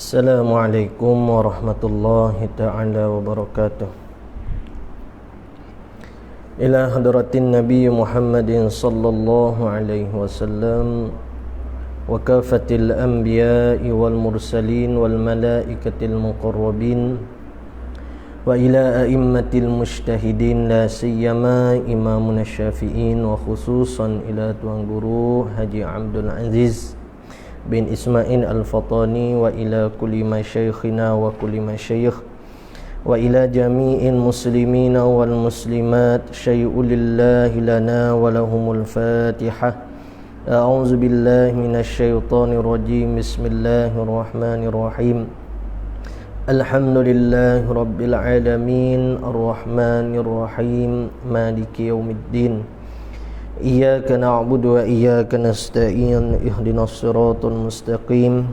Assalamualaikum warahmatullahi ta'ala wabarakatuh. Ila hadratin Nabi Muhammadin sallallahu alaihi wasallam wa kafatil anbiya'i wal mursalin wal malaikatil muqarrabin wa ila a'immatil mujtahidin la siyama imamuna syafi'in wa khususan ila tuan guru Haji Abdul Aziz bin Ismail Al-Fatani wa ila kulli masyaikhina wa kulli masyaikh wa ila jami'il muslimina wal muslimat syai'u lillahi lana wa lahumul fatihah. A'udzu billahi minasyaitonir rajim. Bismillahirrahmanirrahim. Alhamdulillahi rabbil alamin arrahmanir rahim maliki yaumiddin. Iyyaka na'budu wa iyyaka nasta'in ihdinas siratal mustaqim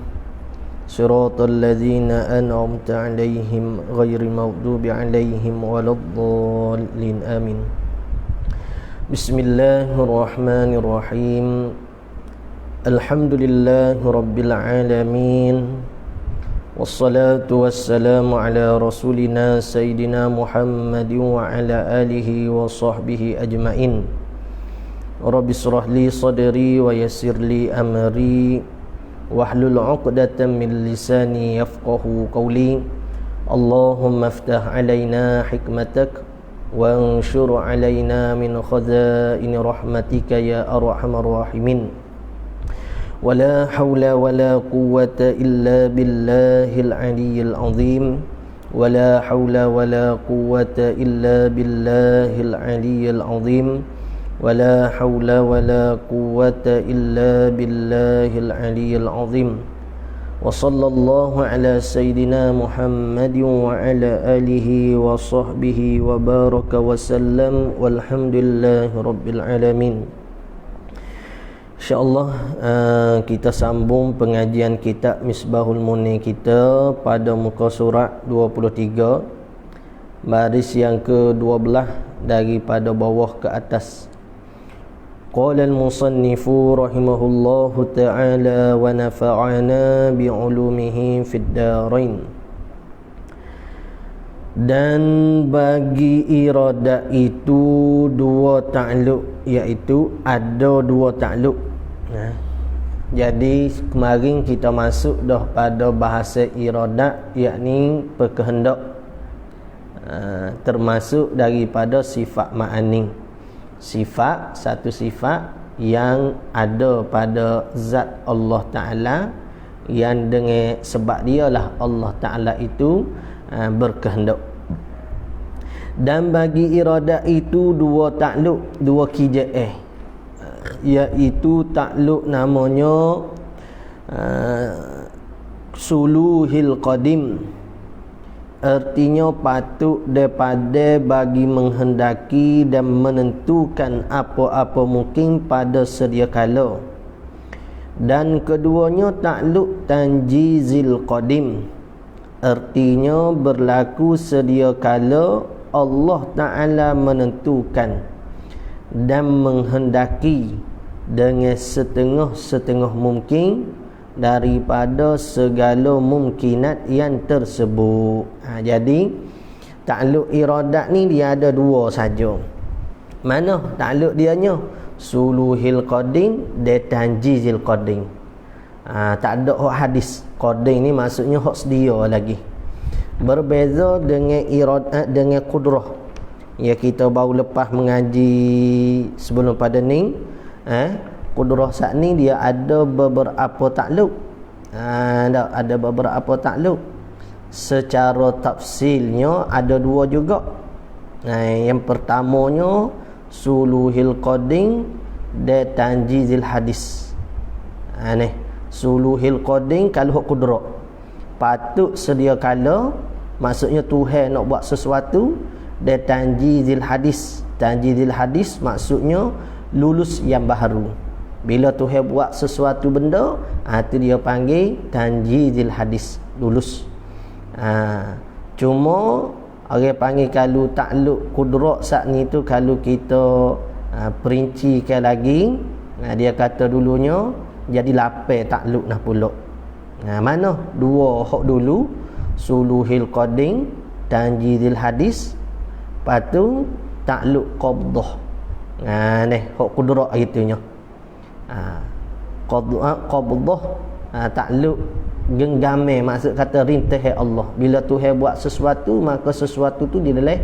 siratal ladzina an'amta 'alaihim ghairil maghdubi 'alaihim waladdallin amin. Bismillahirrahmanirrahim. Alhamdulillahi rabbil alamin wassalatu wassalamu ala rasulina sayyidina Muhammadin wa ala alihi wa sahbihi ajmain. Rabbi shrah li sadri wa yassir li amri wahlul 'uqdatam min lisani yafqahu qawli. Allahumma iftah 'alaina hikmatak wa anshur 'alaina min khazaini rahmatika ya arhamar rahimin. Wala hawla wala quwwata illa billahil 'aliyyil 'azim. Wala hawla wala quwwata illa billahil 'aliyyil 'azim. ولا حول ولا قوة إلا بالله العلي العظيم. وصلى الله على سيدنا محمد وعلى آله وصحبه وبارك وسلم والحمد لله رب العالمين. InsyaAllah kita sambung pengajian kitab Misbahul Munir kita pada muka surat 23, baris yang ke-12 daripada bawah ke atas. Qala al-musannifu rahimahullahu ta'ala wa nafa'ana bi'ulumihi fid darain. Dan bagi iradat itu dua ta'alluq, iaitu ada dua ta'alluq. Jadi kemarin kita masuk dah pada bahasa iradat, yakni berkehendak, termasuk daripada sifat ma'ani. Sifat, satu sifat yang ada pada zat Allah Ta'ala, yang dengan sebab dialah Allah Ta'ala itu berkehendak. Dan bagi iradat itu dua takluk, dua kija'ah, iaitu takluk namanya suluhil qadim. Artinya patut daripada bagi menghendaki dan menentukan apa-apa mungkin pada sedia kala. Dan keduanya takluk tanjizil qadim. Artinya berlaku sedia kala Allah Ta'ala menentukan dan menghendaki dengan setengah-setengah mungkin daripada segala mungkinat yang tersebut. Jadi takluk iradat ni dia ada dua saja. Mana takluk dianya? Suluhil qadim dan tanjizil qadim. Tak ada hak hadis. Qadim ni maksudnya hak sedia lagi. Berbeza dengan iradat dengan qudrah. Ya, kita baru lepas mengaji sebelum pada ni, qudrah saat ni dia ada beberapa takluk. Ada beberapa takluk. Secara tafsilnya ada dua juga. Yang pertamanya suluhil qadim dan tanjizil hadis. Suluhil qadim kalau hak qudrah, patut sedia kala, maksudnya Tuhan nak buat sesuatu. Dan tanjizil hadis, tanjizil hadis maksudnya lulus yang baharu. Bila Tuhan buat sesuatu benda, itu dia panggil tanjizil hadis, lulus. Cuma orang panggil kalau takluk kudrat saat ni tu, kalau kita perincikan lagi, dia kata dulunya jadi lapar takluk nah pula. Mana dua hak dulu, suluhil qading, tanjidil hadis, lepas tu takluk qabdah. Ni hak kudrat gitunya. Qabdah, takluk genggame, maksud kata rintih Allah. Bila Tuhan buat sesuatu, maka sesuatu tu di dalam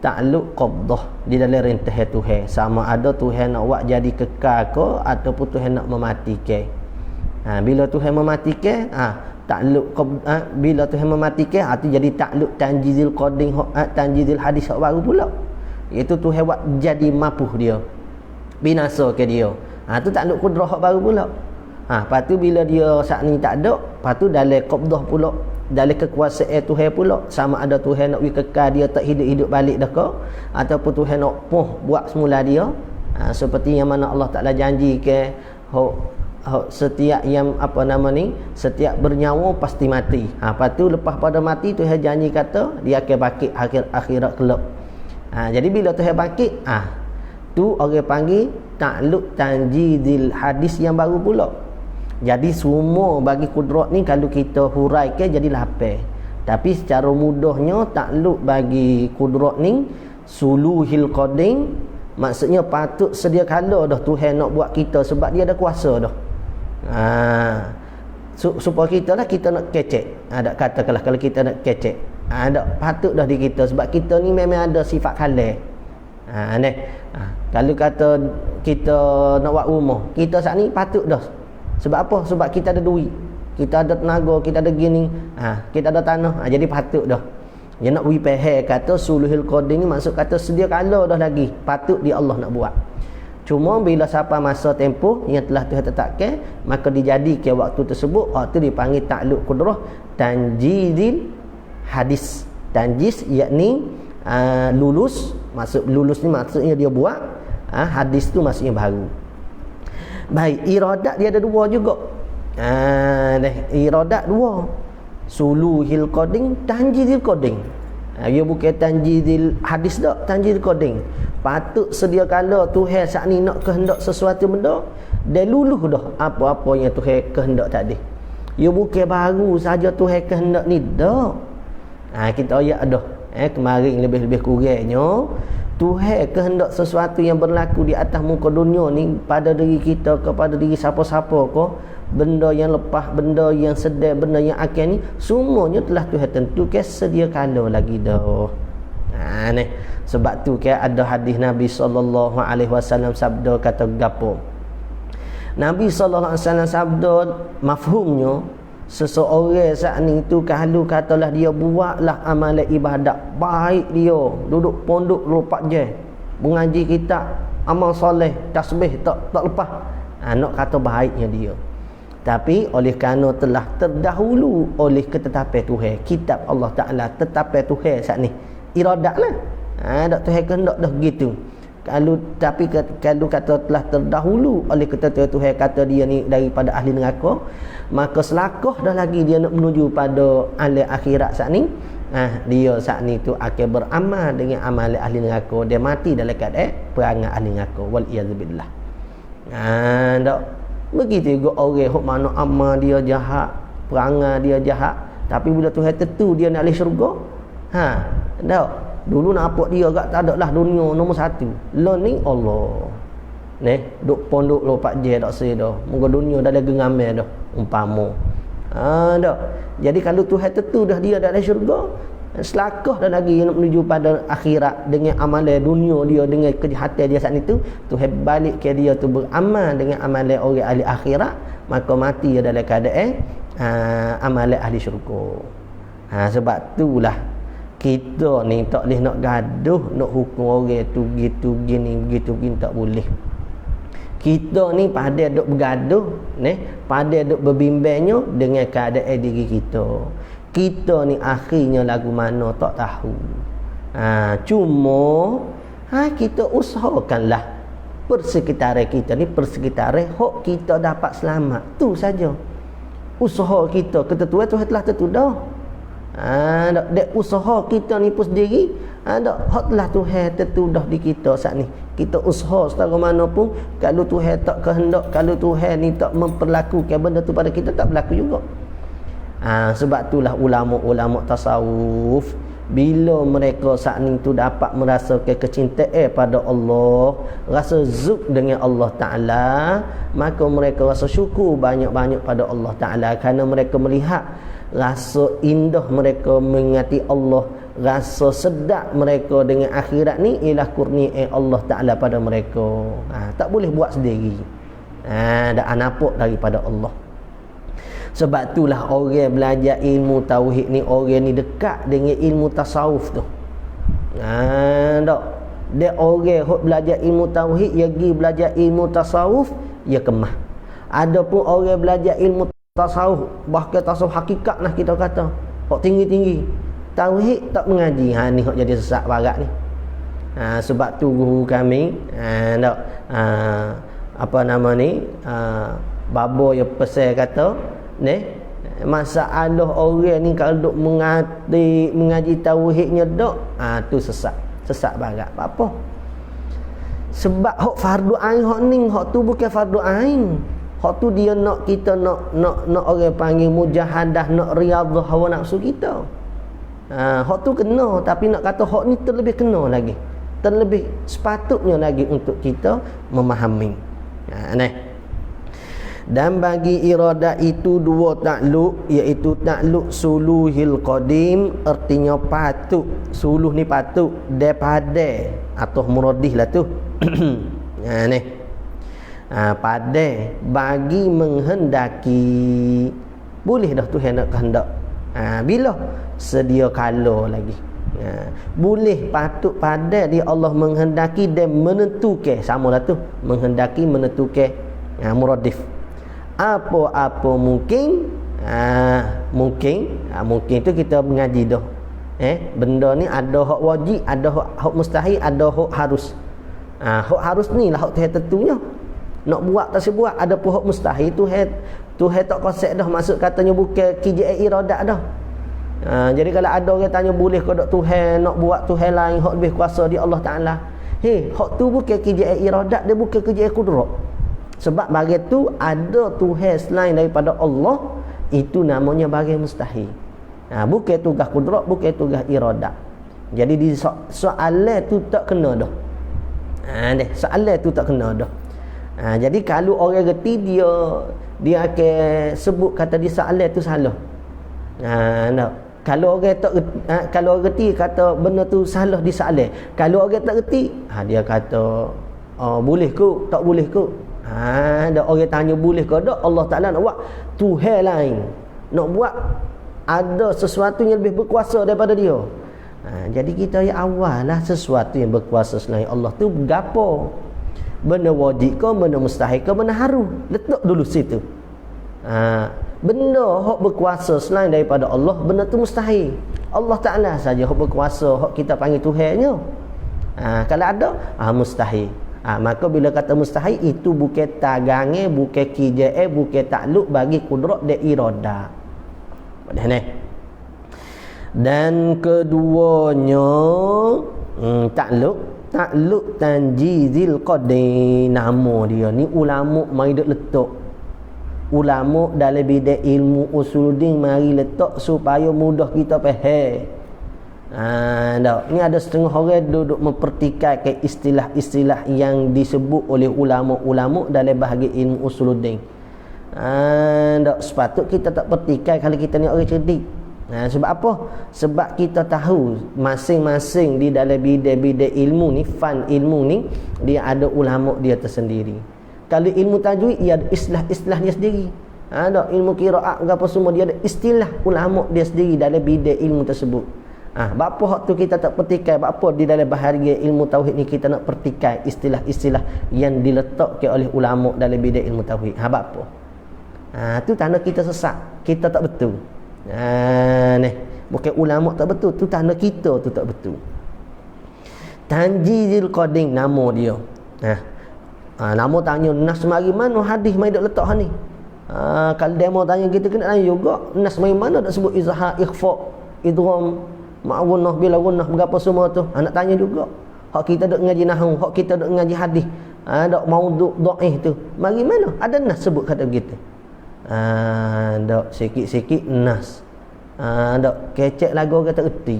takluk qabdah, di dalam rintih Tuhan. Sama ada Tuhan nak buat jadi kekal ke ataupun Tuhan nak mematikan. Bila Tuhan mematikan, takluk bila Tuhan mematikan, itu jadi takluk tanjizil qading, tanjizil hadis hak baru pula. Iaitu Tuhan buat jadi mapuh dia, binasa ke dia. Tu takluk kudrah hak baru pula. Lepas tu bila dia saat ni tak ada, lepas tu dalam qabdah pula, dalam kekuasaan Tuhan pula, sama ada Tuhan nak kekal dia tak hidup-hidup balik dah ke, ataupun Tuhan nak buat semula dia. Seperti yang mana Allah Ta'ala janji ke, setiap yang setiap bernyawa pasti mati. Lepas tu lepas pada mati Tuhan janji kata dia akan bangkit akhirat kelak. Jadi bila Tuhan bangkit, tu orang panggil takluk tanjidil hadis yang baru pula. Jadi semua bagi kudrat ni kalau kita huraikan jadi 8. Tapi secara mudahnya takluk bagi kudrat ni suluhil qading, maksudnya patut sedia kala dah Tuhan nak buat kita, sebab dia ada kuasa dah. Supaya kita lah, kita nak kecek. Katakanlah kalau kita nak kecek, patut dah di kita, sebab kita ni memang ada sifat kalah. Kalau kata kita nak buat rumah, kita saat ni patut dah. Sebab apa? Sebab kita ada duit, kita ada tenaga, kita ada gini, kita ada tanah, jadi patut dah. Dia nak wipeh kata suluhil qading ni, maksud kata sedia kala dah lagi patut di Allah nak buat. Cuma bila sampai masa tempoh yang telah Tuhan tetapkan, maka dijadikan waktu tersebut, waktu dipanggil takluk kudrah tanjizil hadis. Tanjiz yakni lulus, maksud lulus ni maksudnya dia buat, hadis tu maksudnya baru. Baik, iradat dia ada dua juga. Iradat dua, suluhil qading, tanjizil qading. Dia bukan tanjizil hadis dak, tanjizil qading. Patut sedia kala Tuhan saat ni nak kehendak sesuatu benda, dia luluh dah apa-apa yang Tuhan kehendak tadi. Dia bukan baru saja Tuhan kehendak ni dak. Kita ayat dah. Kemarin lebih-lebih kurangnya Tuhan kehendak sesuatu yang berlaku di atas muka dunia ni pada diri kita, kepada diri siapa-siapa ke, benda yang lepas, benda yang sedang, benda yang akan ni, semuanya telah Tuhan tentukan sedia kala lagi dah. Sebab tu kan ada hadis Nabi SAW sabda kata gapo. Nabi SAW sabda mafhumnya, seseorang saat ni tu kalau katalah dia buatlah amalan ibadat baik, dia duduk pondok 24 jam, mengaji kitab, amal soleh, tasbih tak lepas, nak kata baiknya dia. Tapi oleh kerana telah terdahulu oleh ketetapan Tuhan, kitab Allah Ta'ala, tetapan Tuhan saat ni, iradat lah. Dak Tuhan kehendak dah begitu. Tapi kalau kata telah terdahulu oleh ketetapan Tuhan, kata dia ni daripada ahli neraka, maka selakah dah lagi dia nak menuju pada ahli akhirat saat ni, dia saat ni tu akan beramal dengan amal ahli neraka, dia mati dalam keadaan perangai ahli neraka, wal iyadzubillah. Dak begitu juga orang hok mana amal dia jahat, perangai dia jahat, tapi bila Tuhan tentu dia nak ahli syurga, dak dulu nak apa dia agak tak ada lah dunia nombor 1. Lo ni Allah duk pondok 24 jam tak saya dah, moga dunia dah ada gengamai dah umpama. Dak. Jadi kalau Tuhan tentu dah dia dah ada syurga, selakah dah lagi nak menuju pada akhirat dengan amalan dunia dia, dengan kejahatan dia saat itu, Tuhan balik ke dia tu beramal dengan amalan orang ahli akhirat, maka mati dia dalam keadaan amalan ahli syurga. Sebab itulah kita ni tak boleh nak gaduh, nak hukum orang tu gitu gini, begitu gini, tak boleh. Kita ni pada duk bergaduh, pada duk berbimbangnya dengan keadaan diri kita. Kita ni akhirnya lagu mana tak tahu. Cuma kita usahakanlah persekitaran kita ni, persekitaran hak kita dapat selamat, tu saja. Usaha kita, ketentuan Tuhan telah tentu dah. Dek usaha kita ni pun sendiri, hak telah Tuhan tentu dah di kita saat ni. Kita usaha setara mana pun, kalau Tuhan tak kehendak, kalau Tuhan ni tak memperlakukan benda tu pada kita, tak berlaku juga. Sebab itulah ulama-ulama tasawuf bila mereka saat ni tu dapat merasakan kecintaan pada Allah, rasa zuk dengan Allah Ta'ala, maka mereka rasa syukur banyak-banyak pada Allah Ta'ala kerana mereka melihat rasa indah mereka mengingati Allah, rasa sedap mereka dengan akhirat ni ialah kurnia Allah Ta'ala pada mereka. Tak boleh buat sendiri. Dah nampak daripada Allah. Sebab itulah orang belajar ilmu tauhid ni, orang ni dekat dengan ilmu tasawuf tu. Tak. Dia orang hok belajar ilmu tauhid, dia pergi belajar ilmu tasawuf, dia kemah. Adapun orang belajar ilmu tasawuf, bahkan tasawuf hakikat lah kita kata, hok tinggi-tinggi, tauhid tak mengaji. Ni hok jadi sesat barat ni. Sebab tu guru kami tak, apa nama ni, babo yang pesan kata ni, masalah orang ni kalau duk mengaji tauhidnya dok, tu sesat barat. Apa? Sebab hak fardu ain hak ni, hak tu bukan fardu ain. Hak tu dia nak kita nak orang panggil mujahadah, nak riyadhah hawa nafsu kita. Hak tu kena, tapi nak kata hak ni terlebih kena lagi, terlebih sepatutnya lagi untuk kita memahami. Nah, dan bagi iradah itu dua takluk, iaitu takluk suluhil qadim, artinya patut. Suluh ni patut, daripada atau muradih lah tu. Ni pada bagi menghendaki, boleh dah Tuhan nak kehendak. Bila sedia kala lagi. Boleh patut pada dia Allah menghendaki dan menentukan, samalah tu, menghendaki menentukan muradif. Apa-apa mungkin, mungkin tu kita mengaji dah. Benda ni ada hak wajib, ada hak mustahil, ada hak harus. Hak harus ni lah hak Tuhan tentunya. Nak buat tak sebuat, ada pun hak mustahil Tuhan tak konsep dah, maksud katanya bukan kijai iradat dah. Jadi kalau ada orang tanya boleh ke tak Tuhan nak buat Tuhan lain hak lebih kuasa di Allah Ta'ala, hak tu bukan kijai iradat, dia bukan kijai kudrat. Sebab bagi tu ada Tuhan selain daripada Allah, itu namanya bagi mustahil. Bukan tugas kudrat, bukan tugas iradat. Jadi di soalan tu tak kena dah. Soalan tu tak kena dah. Jadi kalau orang reti, dia akan sebut kata di soalan tu salah. Kalau orang tak kalau orang reti kata benda tu salah di soalan. Kalau orang tak reti, dia kata boleh ke, tak boleh ke. Ada orang tanya boleh ke tak, Allah Ta'ala nak buat Tuhan lain, nak buat ada sesuatu yang lebih berkuasa daripada dia. Jadi kita yang awal lah, sesuatu yang berkuasa selain Allah tu gapo? Benda wajib ke, benda mustahil ke, benda haru, letak dulu situ. Benda hak berkuasa selain daripada Allah, benda tu mustahil. Allah Ta'ala saja hak berkuasa, hak kita panggil Tuhannya. Kalau ada, mustahil. Maka bila kata mustahil, itu bukan tagange, bukan kijai, bukan takluk bagi kudrat dan iradah. Dan keduanya takluk tanjizil qadim, nama dia ni ulama mai duk letak. Ulama dalam bidang ilmu usuluddin mari letak supaya mudah kita faham. Ni ada setengah orang duduk mempertikaikan istilah-istilah yang disebut oleh ulama-ulama dalam bahagian ilmu usuluddin. Sepatut kita tak pertikai kalau kita ni orang cerdik. Sebab apa? Sebab kita tahu masing-masing di dalam bidang-bidang ilmu ni, fan ilmu ni, dia ada ulama dia tersendiri. Kalau ilmu tajwid, ia ada istilah-istilahnya sendiri. Ada ilmu qiraat apa semua, dia ada istilah ulama dia sendiri dalam bidang ilmu tersebut. Bapa hak tu kita tak pertikai, bapa di dalam bahagian ilmu tauhid ni kita nak pertikai istilah-istilah yang diletakkan oleh ulama dalam bidang ilmu tauhid. Bapa? Tu tanda kita sesat, kita tak betul. Bukan ulama tak betul, tu tanda kita tu tak betul. Tanjizil qadim nama dia. Nama tanya nas mari mana, hadis mai dak letak ni. Kalau dia mau tanya kita kena tanya juga, nas mari mana dak sebut izhar, ikhfa, idgham, ma'gunah, bila gunah, berapa semua tu. Nak tanya juga. Hak kita duk ngaji nahwu, hak kita duk ngaji hadis, dak maudhu' dhaif tu. Mari mana ada nas sebut kata begitu. Dok sikit-sikit nas. Dok kecek lagu kata erti.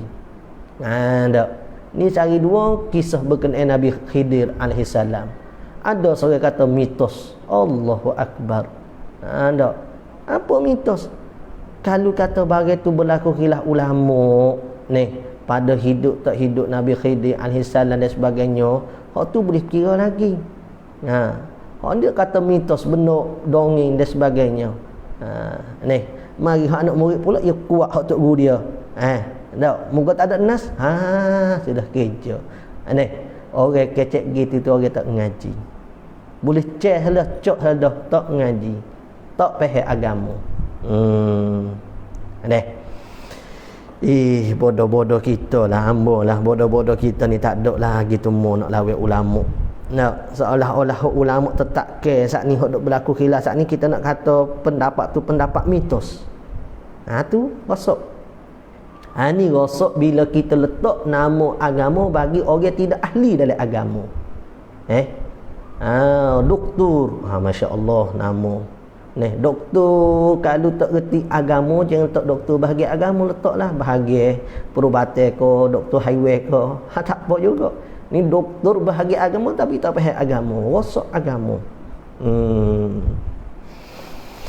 Dok ni cari dua kisah berkenaan Nabi Khidir alaihi salam. Ada seorang kata mitos. Allahu akbar. Dok apa mitos? Kalau kata bagai tu berlaku khilaf ulama ni pada hidup tak hidup Nabi Khidir alaihi salam dan sebagainya, hak tu boleh kira lagi. Hak dia kata mitos, benar, dongeng dan sebagainya. Ni mari hak anak murid pula ia kuat hak tok guru dia. Tak, muka tak ada nas. Sudah kerja. Ni orang kecek gitu tu orang tak mengaji. Boleh ceh dah, cok dah, tak mengaji. Tak faham agama. Bodoh-bodoh kita lah, hamba lah. Bodoh-bodoh kita ni tak ada lagi tumbuh nak lawan ulama. Seolah-olah ulama tetap ke saat ni hok dok berlaku khilaf. Saat ni kita nak kata pendapat tu pendapat mitos. Tu rosak. Ni rosak bila kita letak nama agama bagi orang tidak ahli dalam agama. Doktor. Masya-Allah nama. Doktor kalau tak reti agama jangan letak doktor bahagian agama, letaklah bahagian perubatan ke, doktor highway ke. Tak apa juga. Ni doktor bahagian agama tapi tak faham agama, rosak agama.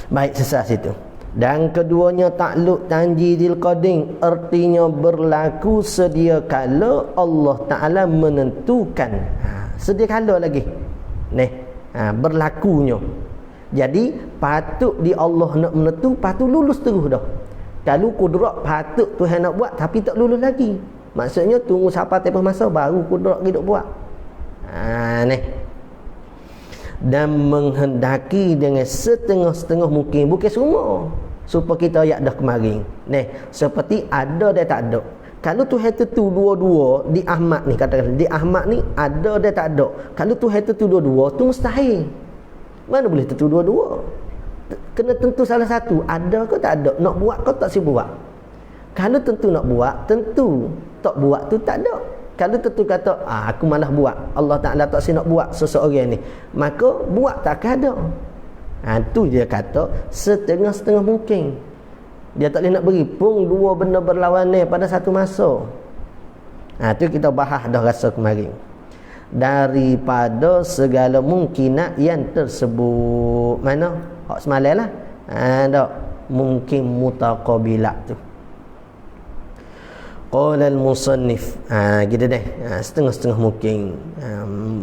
Baik, sesat situ. Dan keduanya takluk tanjidil qading, artinya berlaku sedia kala Allah Taala menentukan. Sedia kala lagi. Berlakunya. Jadi patut di Allah nak menentu, patut lulus terus dah. Kalau kudrat patut Tuhan nak buat tapi tak lulus lagi. Maksudnya tunggu sampai tempoh masa baru kudrat hidup buat. Dan menghendaki dengan setengah-setengah mungkin, bukan semua. Supaya kita ayat dah kemarin. Seperti ada dan tak ada. Kalau Tuhan tentu dua-dua di Ahmad ni, katakan di Ahmad ni ada dan tak ada. Kalau Tuhan tentu dua-dua tu mustahil. Mana boleh tentu dua-dua? Kena tentu salah satu. Ada ke tak ada? Nak buat ke tak si buat? Kalau tentu nak buat, tentu tak buat tu tak ada. Kalau tentu kata aku malah buat, Allah Ta'ala tak si nak buat seseorang ni, maka buat takkan ada. Tu dia kata setengah-setengah mungkin. Dia tak boleh nak beri pun dua benda berlawanan pada satu masa. Tu kita bahas dah rasa kemarin. Daripada segala mungkinat yang tersebut. Mana? Hak semalam lah. Tak mungkin mutaqabilat tu. Qala al-musannif. Gitu deh. Setengah-setengah mungkin.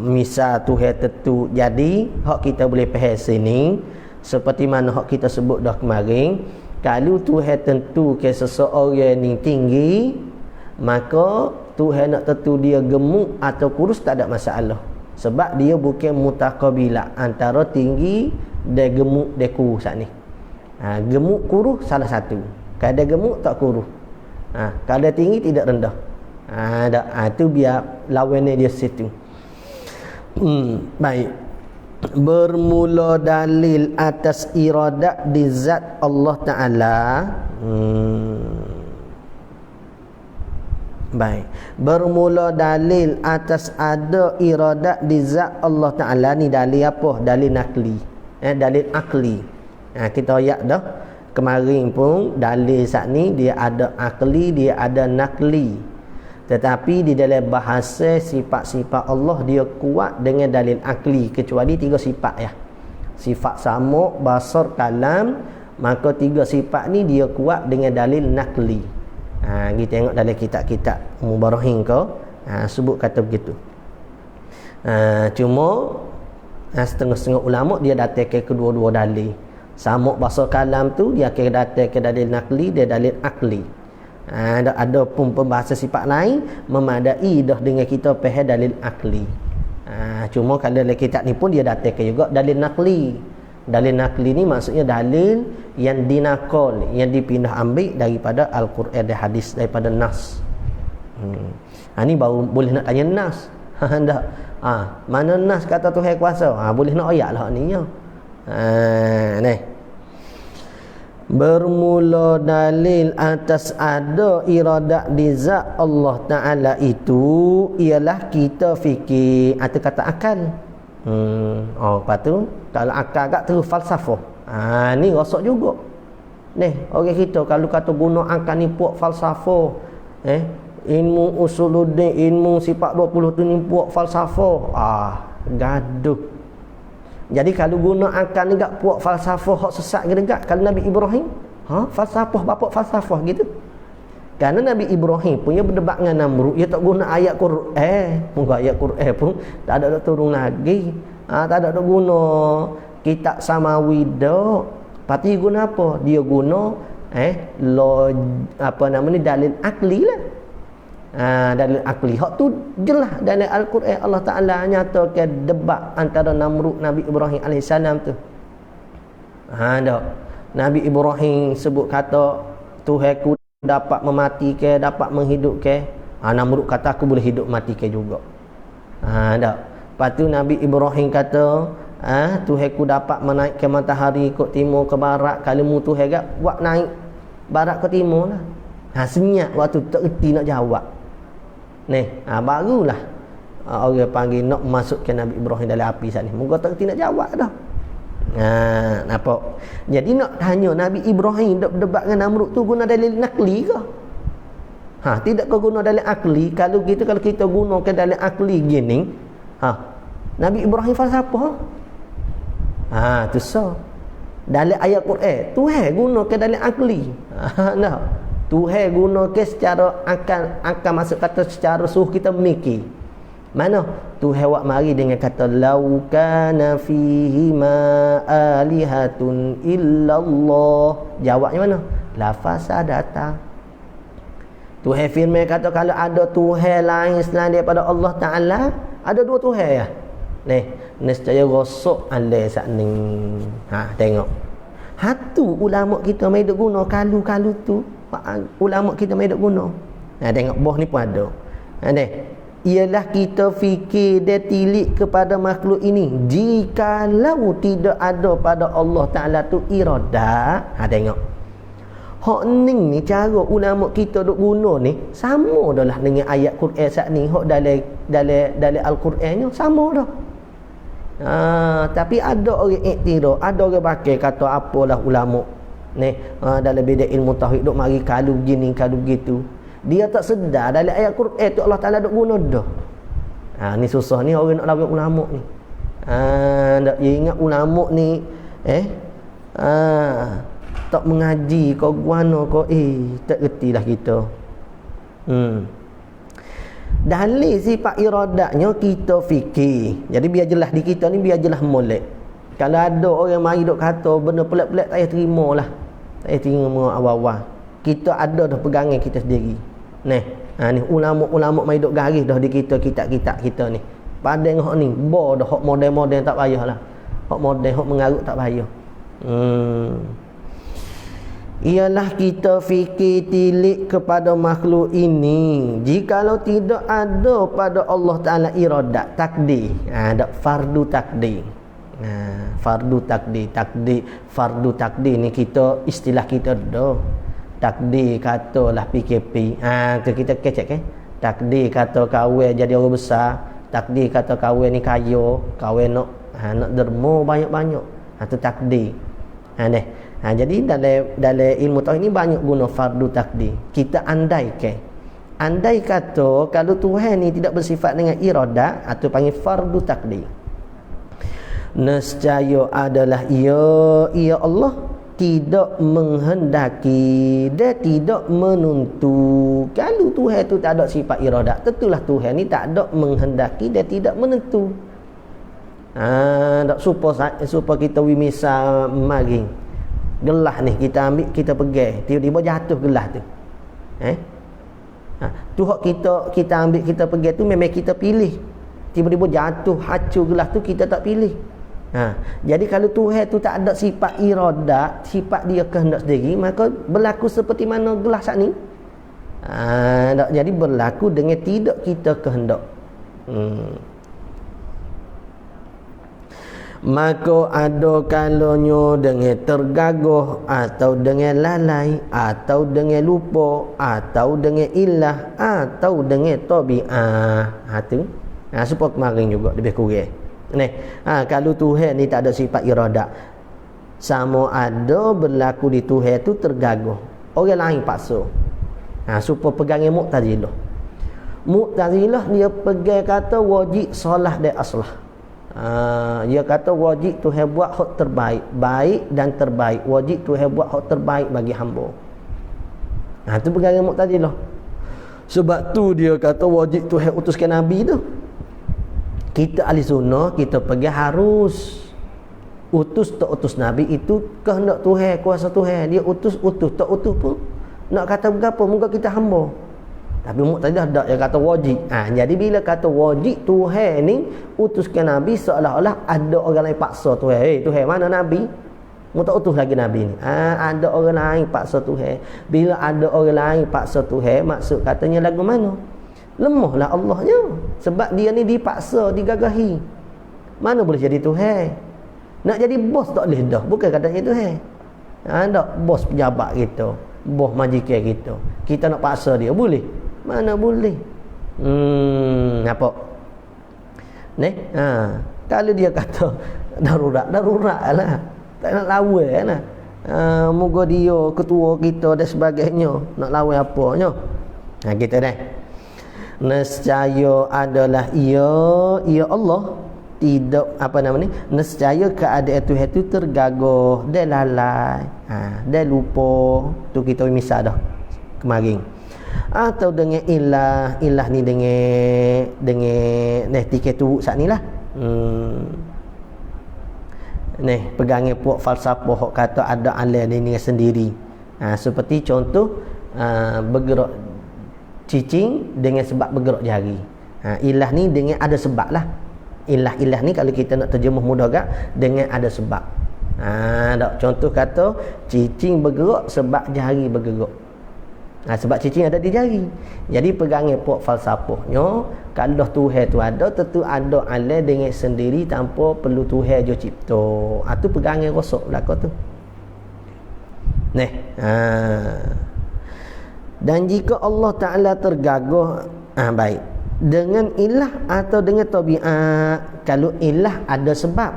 Misal Tuhan tentu. Jadi hak kita boleh faham sini seperti mana hak kita sebut dah kemarin. Kalau Tuhan tentu ke seseorang ni tinggi, maka Tuhan nak tentu dia gemuk atau kurus tak ada masalah. Sebab dia bukan mutaqabilah antara tinggi dan gemuk dan kurus saat ni. Gemuk kurus salah satu. Kalau dia gemuk tak kurus. Kalau dia tinggi tidak rendah. Itu biar lawannya dia situ. Baik. Bermula dalil atas iradat di zat Allah Ta'ala. Baik. Bermula dalil atas ada iradat di zat Allah Ta'ala. Ni dalil apa? Dalil nakli. Dalil akli. Kita ayat dah kemarin pun dalil saat ni dia ada akli, dia ada nakli. Tetapi di dalam bahasa sifat-sifat Allah dia kuat dengan dalil akli, kecuali 3 sifat ya. Sifat samuk, basar, kalam, maka 3 sifat ni dia kuat dengan dalil nakli. Kita tengok dalam kitab-kitab Mubarahin ke, sebut kata begitu. Cuma setengah-setengah ulama dia datang ke kedua-dua dalil. Samuk, basar, kalam tu dia akan datang ke dalil nakli, dia dalil akli. Ada pun pembahasan sifat lain memadai dah dengan kita faham dalil akli. Cuma kalau dalam kitab ni pun dia datangkan juga dalil nakli. Dalil nakli ni maksudnya dalil yang dinakal, yang dipindah ambil daripada Al-Quran dan hadis, daripada nas. Ni baru boleh nak tanya nas. Tak. Mana nas kata Tuhan kuasa? Boleh nak ayat lah ni ya. Bermula dalil atas ada iradat di zat Allah Ta'ala itu ialah kita fikir atau kata akal. Lepas tu kalau akal agak terus falsafah. Ni rosak juga. Orang kita kalau kata guna akal ni puak falsafah, ilmu usuluddin, ilmu sifat 20 tu ni puak falsafah. Gaduh. Jadi kalau guna akal ni gak puak falsafah hak sesat ke dekat. Kalau Nabi Ibrahim, falsafah bapak falsafah gitu. Kerana Nabi Ibrahim punya berdebat dengan Namrud, dia tak guna ayat Quran. Moga ayat Quran pun tak ada turun lagi. Tak ada guna kitab samawi dak. Pati guna apa? Dia guna dalil akli lah. Dalil akli. Hak tu jelas dalam Al-Quran Allah Taala nyatakan debat antara Namrud Nabi Ibrahim alaihissalam tu. Dak. Nabi Ibrahim sebut kata Tuhanku dapat mematikan, dapat menghidupkan. Namrud kata aku boleh hidup matikan juga. Tak. Lepas tu Nabi Ibrahim kata, Tuhanku dapat menaikkan matahari ke timur ke barat. Kalau mu Tuhan gak buat naik barat ke timur lah. Senyap waktu tak erti nak jawab. Barulah orang panggil nak masukkan Nabi Ibrahim dalam api saat ni. Moga tak erti nak jawab dah. Nampak? Jadi nak tanya Nabi Ibrahim dok berdebat dengan Namrud tu guna dalil nakli ke? Tidak ke guna dalil akli? Kalau kita gunakan dalil akli gini, Nabi Ibrahim falsafah. Tu so. Dalil ayat Quran, Tuhan gunakan dalil akli. Tuhan gunakan secara akal masuk kata secara suruh kita mikir. Mana Tuhan wak mari dengan kata lau kana fihi ma alihatun illallah. Jawabnya mana? La fasadata. Tuhan firman kata kalau ada Tuhan lain selain daripada Allah Taala, ada dua Tuhan ya. Nescaya rosak alai sat ni. Tengok. Hatu ulama kita mai dok guna kalu-kalu tu. Ulama kita mai dok guna. Tengok boh ni pun ada. Ialah kita fikir dia tilik kepada makhluk ini jikalau tidak ada pada Allah Ta'ala tu iradah. Tengok hak ni cara ulama kita duk guna ni sama dah lah dengan ayat Quran saat ni. Hak dalam Al-Qurannya sama dah. Tapi ada orang iktiraf, ada orang pakai kata apalah ulama dalam bidang ilmu tauhid duk mari kalau begini kalau begitu. Dia tak sedar dalam ayat Quran tu Allah Taala duk guna dah. Ni susah ni orang nak lawan ulama ni. Ndak ingat ulama ni tak mengaji kau guano kau tak retilah kita. Dalil sifat iradatnya kita fikir. Jadi biar jelas di kita ni, biar jelas molek. Kalau ada orang mari duk kata benda pelik-pelik tak payah terimalah. Tak payah terima awal-awal. Kita ada dah pegangan kita sendiri. Ni ulama-ulama mai duk garis dah di kita kitab-kitab kita ni. Padang hak ni, dah hak model-model tak payahlah. Hak model hak mengarut tak payah. Ialah kita fikir tilik kepada makhluk ini jikalau tidak ada pada Allah Taala iradat takdir. Ada fardu takdir. Fardu takdir, fardu takdir ni kita istilah kita dah. Takdir katalah PKP. Kita kecek kan. Takdir kata kahwin jadi orang besar. Takdir kata kahwin ni kaya, kahwin nak derma banyak-banyak. Tu takdir. Jadi dalam ilmu tauhid ni banyak guna fardu takdir. Kita andai kata kalau Tuhan ni tidak bersifat dengan iradat, atau panggil fardu takdir. Nescaya adalah ia Allah tidak menghendaki, dia tidak menentu. Kalau Tuhan tu tak ada sifat iradat, tentulah Tuhan ni tak ada menghendaki, dia tidak menentu. Tak supaya kita misal mari gelas ni kita ambil, kita pegang, tiba-tiba jatuh gelas tu. Tu hak kita ambil, kita pegang tu memang kita pilih. Tiba-tiba jatuh hancur gelas tu, kita tak pilih. Jadi kalau Tuhan tu tak ada sifat iradat, sifat dia kehendak sendiri, maka berlaku seperti mana gelas ni. Jadi berlaku dengan tidak kita kehendak. Maka ada kalanya dengan tergagah, atau dengan lalai, atau dengan lupa, atau dengan ilah, atau dengan tabi'ah. Tu supaya kemarin juga lebih kurang. Kalau Tuhan ni tak ada sifat iradat, sama ada berlaku di Tuhan tu tergagah, orang lain paksa. Supaya pegangnya Mu'tazilah. Mu'tazilah dia pegang kata wajib solat dan aslah. Dia kata wajib Tuhan buat hak terbaik, baik dan terbaik. Wajib Tuhan buat hak terbaik bagi hamba. Tu pegangan Mu'tazilah. Sebab tu dia kata wajib Tuhan utuskan Nabi tu. Kita ahli sunnah, kita pegang harus utus tak utus Nabi itu kehendak Tuhan, kuasa Tuhan. Dia utus tak utus pun nak kata berapa, muka kita hamba. Tapi Mu'tazilah tak, dia kata wajib. Jadi bila kata wajib Tuhan ni utuskan Nabi, seolah-olah ada orang lain paksa Tuhan. Tuhan mana Nabi? Mu tak utus lagi Nabi ni. Ada orang lain paksa Tuhan. Bila ada orang lain paksa Tuhan, maksud katanya lagu mana? Lemahlah Allahnya. Sebab dia ni dipaksa, digagahi. Mana boleh jadi Tuhan? Nak jadi bos tak boleh dah. Bukan katanya Tuhan. Tak, bos pejabat kita, bos majikan kita. Kita nak paksa dia, boleh? Mana boleh? Apa? Ni, kalau dia kata darurat lah. Tak nak lawan lah. Moga dia ketua kita dan sebagainya nak lawan apanya. Kita dah. Nescaya adalah ia Allah, tidak apa nama ni, nescaya keadaan Tuhan itu tergagah dan lalai, dan lupa. Tu kita misal dah kemarin. Atau dengan ilah ni dengan tiket tu saat ni lah. Pegangnya puak falsafah hok kata ada alam ni sendiri. Seperti contoh bergerak cicing dengan sebab bergerak jari. Ilah ni dengan ada sebab lah. Ilah ni kalau kita nak terjemah mudah gak, dengan ada sebab. Contoh kata cicing bergerak sebab jari bergerak. Sebab cicing ada di jari. Jadi pegangnya puak falsafahnya, kalau Tuhan tu ada, tentu ada alam dengan sendiri tanpa perlu Tuhan je cipta. Tu pegangnya rosak belaka tu. Dan jika Allah Ta'ala tergagah, baik, dengan ilah atau dengan tabiat. Kalau ilah ada sebab,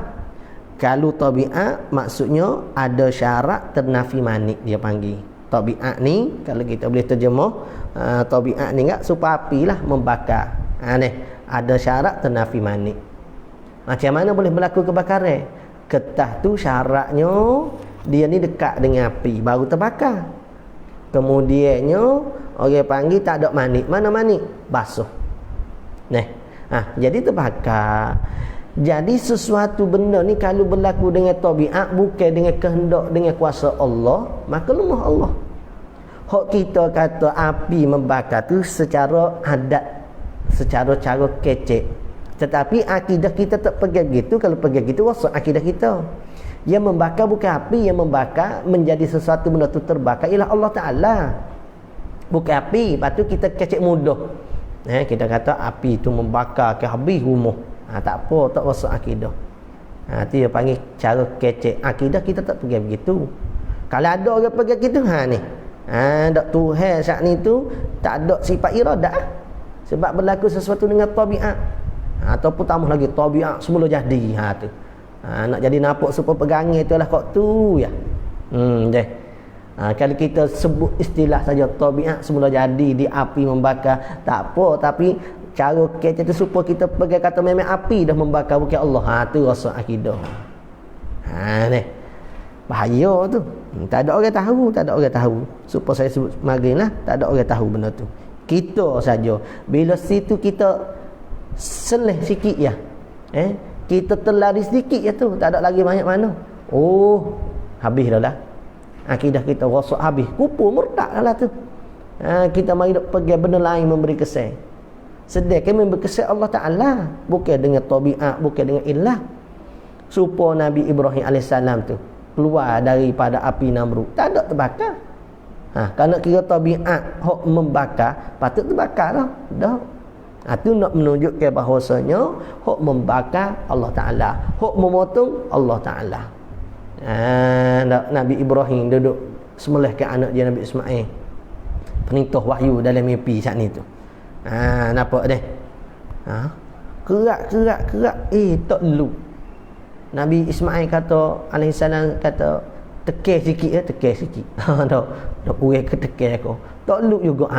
kalau tabiat maksudnya ada syarat ternafi manik, dia panggil. Tabiat ni kalau kita boleh terjemah, tabiat ni enggak supaya api lah membakar. Ada syarat ternafi manik. Macam mana boleh berlaku kebakaran? Ketah tu syaratnya dia ni dekat dengan api baru terbakar. Kemudiannya orang panggil tak ada manik. Mana manik? Basuh. Jadi terbakar. Jadi sesuatu benda ni kalau berlaku dengan tabiat, bukan dengan kehendak, dengan kuasa Allah, maka lemah Allah. Hak kita kata api membakar tu secara adat, secara cara kecek. Tetapi akidah kita tak pegang gitu. Kalau pegang gitu, rosak akidah kita. Yang membakar bukan api, yang membakar menjadi sesuatu benda tu terbakar ialah Allah Ta'ala, bukan api. Lepas tu kita kecek mudah. Kita kata api tu membakar ke habis rumah. Tak apa, tak rosak akidah. Itu dia panggil cara kecek. Akidah kita tak pegang begitu. Kalau ada orang pegang gitu, ni tak Tuhan saat ni tu tak ada sifat iradah. Sebab berlaku sesuatu dengan tabiat. Ataupun tambah lagi tabiat semula jadi. Tu nak jadi nampak supaya pegangnya itulah kok tu ya. Kalau kita sebut istilah saja tabiat semula jadi di api membakar, tak apa. Tapi cara kecek tu supaya kita pegang kata memang api dah membakar, bukan Allah. Tu rasa akidah. Bahaya tu. Tak ada orang tahu. Supaya saya sebut maghrib lah, tak ada orang tahu benda tu. Kita saja. Bila situ kita seleh sikit ya. Kita terlari sedikit ya tu, tak ada lagi banyak mana. Habis dah lah. Akidah kita rosak habis. Kupur murtad lah tu. Kita mari nak pegang benda lain memberi kesan. Sedangkan memberi kesan Allah Ta'ala, bukan dengan tabiat, bukan dengan ilah. Supaya Nabi Ibrahim AS tu keluar daripada api Namrud, tak ada terbakar. Kerana kira tabiat hok membakar, patut terbakar dah. Itu nak menunjukkan bahawasanya hok membakar Allah Ta'ala, hok memotong Allah Ta'ala. Nabi Ibrahim duduk sembelihkan anak dia Nabi Ismail, perintah wahyu dalam mimpi saat ni tu. Nampak deh. Kerak tak lu. Nabi Ismail kata alaihissalam kata tekeh sikit tekeh sikit. Dak urang ke tekeh aku. Tak luk juga.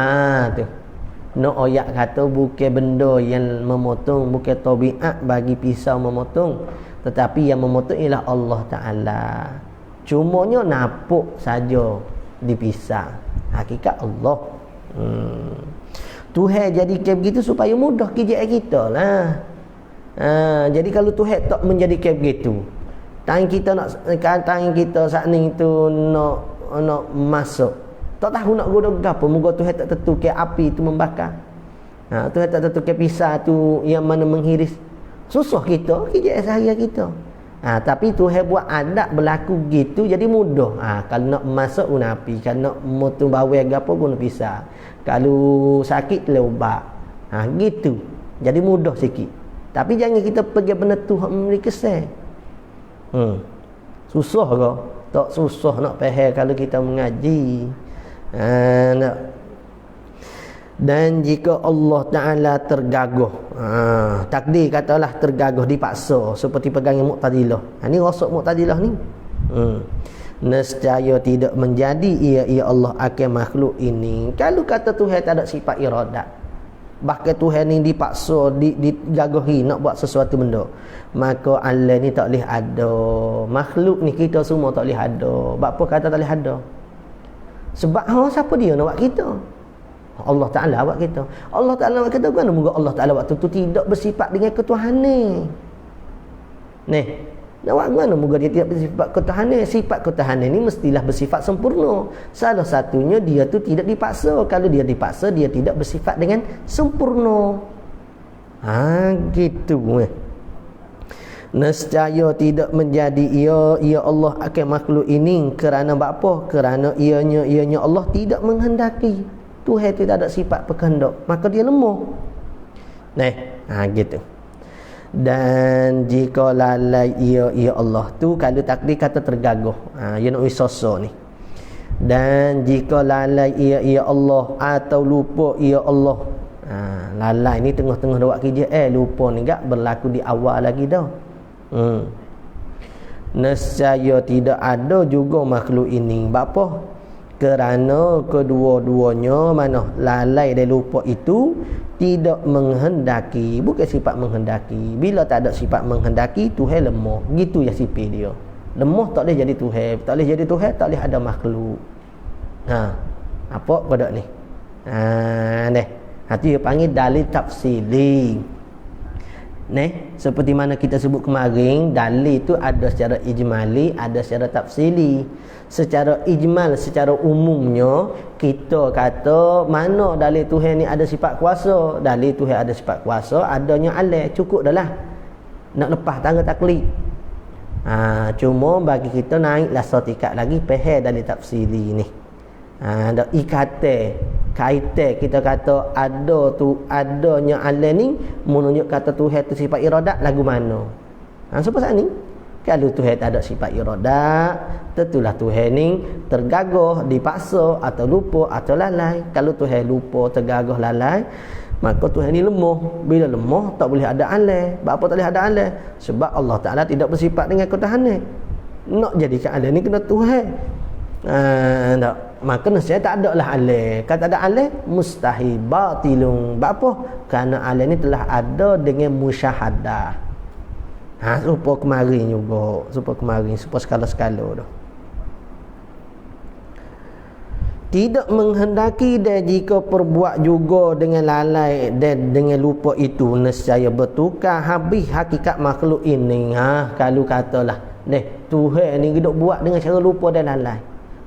Tu. No ayat kata bukan benda yang memotong, bukan tabiat bagi pisau memotong, tetapi yang memotong ialah Allah Taala. Cumanya napuk saja dipisah. Hakikat Allah. Tuhan jadikan begitu supaya mudah kerja kita lah. Jadi kalau Tuhan tak menjadikan begitu, tangan kita saat ni tu nak masuk, tak tahu nak guna apa. Moga Tuhan tak tentukan api tu membakar. Tuhan tak tentukan pisah tu yang mana menghiris. Susah kita kerja seharian kita. Tapi Tuhan buat adat berlaku gitu jadi mudah. Kalau nak masuk guna api, kalau nak motor bawai apa guna pisah. Kalau sakit ubat. Gitu. Jadi mudah sikit. Tapi jangan kita pergi benda tu memberi kesan. Susah ke? Tak susah nak faham kalau kita mengaji. Dan jika Allah Ta'ala tergagah, takdir katalah tergagah, dipaksa seperti pegangan Mu'tazilah. Ni rasuk Mu'tazilah ni. Nescaya tidak menjadi ia Allah akan makhluk ini. Kalau kata Tuhan tak ada sifat iradat, bahkan Tuhan ni dipaksa, digagahi nak buat sesuatu benda, maka Allah ni tak boleh ada. Makhluk ni kita semua tak boleh ada. Apa kata tak boleh ada? Sebab siapa dia nak buat kita? Allah Ta'ala buat kita. Allah Ta'ala buat kita, kan moga Allah Ta'ala waktu tu tidak bersifat dengan ketuhanan. Nak buat mana moga dia tidak bersifat ketuhanan? Sifat ketuhanan ni mestilah bersifat sempurna. Salah satunya dia tu tidak dipaksa. Kalau dia dipaksa, dia tidak bersifat dengan sempurna. Gitu. Nescaya tidak menjadi ia Allah akan makhluk ini kerana apa? Kerana ianya Allah tidak menghendaki. Tuhan tidak ada sifat berkehendak, maka dia lemah. Gitu. Dan jika lalai ia Allah tu, kalau takdir kata tergagah, ia nak wisoso ni. Dan jika lalai ia Allah atau lupa ia Allah, lalai ni tengah-tengah buat kerja, lupa ni gak berlaku di awal lagi dah. Nescaya tidak ada juga makhluk ini. Apa? Kerana kedua-duanya mana lalai dan lupa itu tidak menghendaki. Bukan sifat menghendaki. Bila tak ada sifat menghendaki, Tuhan lemah. Gitu ya sifat dia. Lemah tak boleh jadi Tuhan. Tak boleh jadi Tuhan, tak boleh ada makhluk. Apa pada ni? Itu dia panggil dalil tafsili. Seperti mana kita sebut kemarin, dalil itu ada secara ijmali, ada secara tafsili. Secara ijmal, secara umumnya kita kata mana dalil Tuhan ni ada sifat kuasa. Dalil Tuhan ada sifat kuasa, adanya alam, cukup dah lah. Nak lepas tangga taklid. Cuma bagi kita naiklah setingkat lagi faham dalil tafsili ni. Ada kaitan kita kata adanya alam ni menunjuk kata Tuhan tu sifat iradat lagu mana. Sebab saat ni kalau Tuhan tak ada sifat iradat, tentulah Tuhan ni tergagah, dipaksa atau lupa atau lalai. Kalau Tuhan lupa, tergagah, lalai, maka Tuhan ni lemah. Bila lemah tak boleh ada alam. Apa tak boleh ada alam? Sebab Allah Ta'ala tidak bersifat dengan ketuhanan. Nak jadikan alam ni kena Tuhan. Tak. Maka nescaya tak ada lah alam. Kata ada alam, mustahil, batilun. Apa? Kerana alam ni telah ada dengan musyahadah. Supaya kemarin juga. Supaya skala-skala dah. Tidak menghendaki dan jika perbuat juga dengan lalai dan dengan lupa itu, nescaya bertukar habis hakikat makhluk ini. Kalau katalah Tuhan ni duk buat dengan cara lupa dan lalai,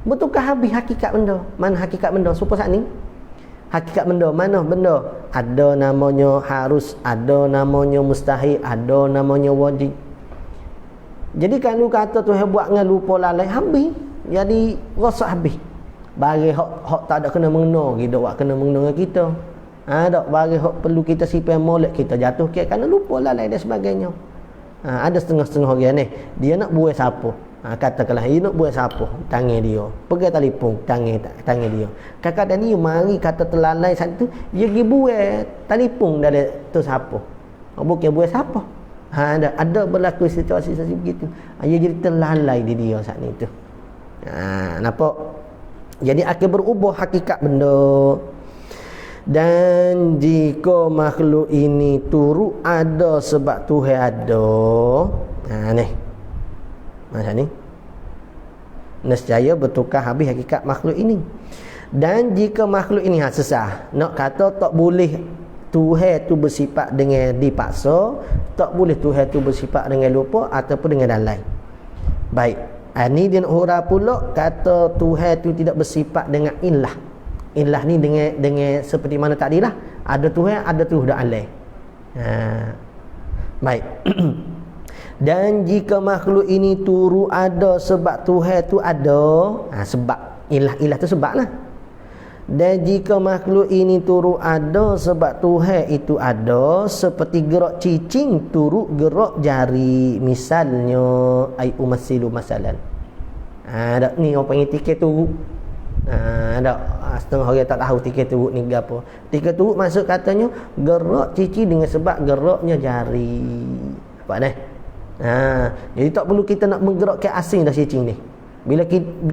bertukar habis hakikat benda. Mana hakikat benda? Supaya saat ni hakikat benda, mana benda? Ada namanya harus, ada namanya mustahil, ada namanya wajib. Jadi kalau kata Tuhan buat dengan lupa lalai, habis. Jadi rosak habis. Bagi hak tak ada kena mengena, kita buat kena mengena dengan kita. Tak bagi hak perlu kita simpan molek, kita jatuh kerana lupa lalai dan sebagainya. Ada setengah-setengah orang ni, dia nak buat siapa? Katakanlah dia nak buat siapa? Tangan dia. Pegang telefon, tangan dia. Kadang-kadang ni mari kata terlalai satu, dia pergi buat telefon dari tu siapa? Bukan buat siapa? Ada berlaku situasi begitu. Ia jadi terlalai di dia saat ni tu. Nampak? Jadi akan berubah hakikat benda. Dan jika makhluk ini turut ada sebab Tuhan ada, ni macam ni, nescaya bertukar habis hakikat makhluk ini. Dan jika makhluk ini sesah, nak kata tak boleh Tuhan tu bersifat dengan dipaksa, tak boleh Tuhan tu bersifat dengan lupa ataupun dengan lalai. Baik, ini dia nak hurah pula kata Tuhan tu tidak bersifat dengan ilah. Ilah ni dengan seperti mana tadi lah, ada Tuhan, ada Tuhan dah alai. Baik. Dan jika makhluk ini turut ada sebab Tuhan tu ada, sebab ilah tu sebab lah. Dan jika makhluk ini turut ada sebab Tuhan itu ada, seperti gerak cicing turut gerak jari, misalnya ai umasilu masalan. Dak ni orang panggil tiket turut. Setengah orang tak tahu tiket turut ni apa. Tiket turut maksud katanya gerak cici dengan sebab geraknya jari. Nampak dah? Jadi tak perlu kita nak menggerakkan asing dah cicing ni. Bila